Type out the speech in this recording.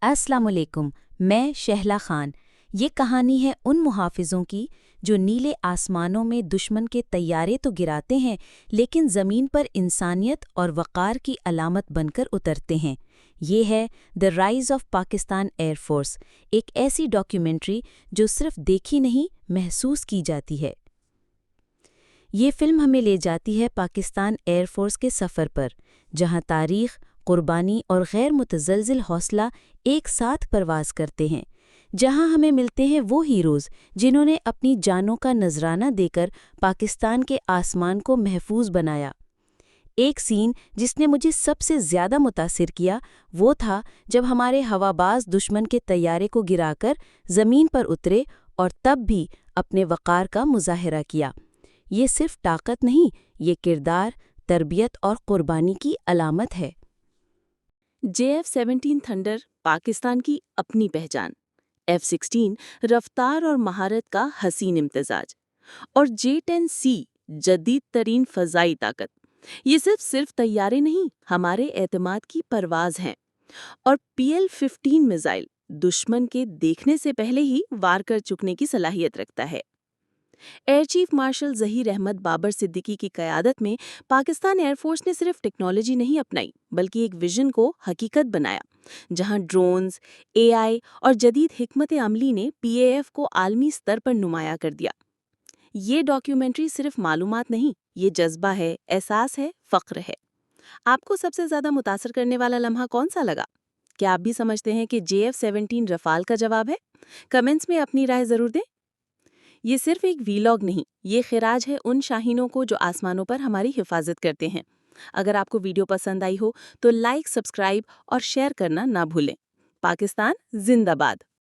अस्सलाम वालेकुम। मैं शहला खान। ये कहानी है उन मुहाफिजों की जो नीले आसमानों में दुश्मन के तैयारे तो गिराते हैं, लेकिन ज़मीन पर इंसानियत और वक़ार की अलामत बनकर उतरते हैं। ये है the rise of Pakistan air force, एक ऐसी डॉक्यूमेंट्री जो सिर्फ देखी नहीं, महसूस की जाती है। ये फिल्म हमें ले जाती है पाकिस्तान एयर फोर्स के सफ़र पर, जहां तारीख़, कुर्बानी और गैर मुतज़लज़िल हौसला एक साथ परवाज़ करते हैं। जहां हमें मिलते हैं वो हीरोज़ जिन्होंने अपनी जानों का नजराना देकर पाकिस्तान के आसमान को महफूज बनाया। एक सीन जिसने मुझे सबसे ज़्यादा मुतासिर किया वो था जब हमारे हवाबाज दुश्मन के तैयारे को गिराकर ज़मीन पर उतरे और तब भी अपने वक़ार का मुज़ाहरा किया। ये सिर्फ ताकत नहीं, ये किरदार, तरबियत और कुर्बानी की अलामत है। JF-17 थंडर पाकिस्तान की अपनी पहचान, F-16 रफ्तार और महारत का हसीन इम्तिजाज, और J-10C जदीद तरीन फ़ज़ाई ताकत। ये सिर्फ तैयारे नहीं, हमारे एतमाद की परवाज़ हैं। और PL-15 मिसाइल दुश्मन के देखने से पहले ही वार कर चुकने की सलाहियत रखता है। Air chief marshal Zaheer Ahmed Babar Siddiqui की क़यादत में पाकिस्तान एयरफोर्स ने सिर्फ टेक्नोलॉजी नहीं अपनाई, बल्कि एक विजन को हकीकत बनाया, जहां ड्रोन्स, AI और जदीद हिकमत अमली ने PAF को आलमी स्तर पर नुमाया कर दिया। ये डॉक्यूमेंट्री सिर्फ मालूमात नहीं, ये जज्बा है, एहसास है, फ़ख्र है। आपको सबसे ज़्यादा मुतासर करने वाला लम्हा कौन सा लगा? क्या आप भी समझते हैं कि JF-17 रफ़ाल का जवाब है? कमेंट्स में अपनी राय ज़रूर दें। ये सिर्फ एक वीलॉग नहीं, ये खिराज है उन शाहीनों को जो आसमानों पर हमारी हिफाजत करते हैं। अगर आपको वीडियो पसंद आई हो तो लाइक, सब्सक्राइब और शेयर करना ना भूलें। पाकिस्तान जिंदाबाद।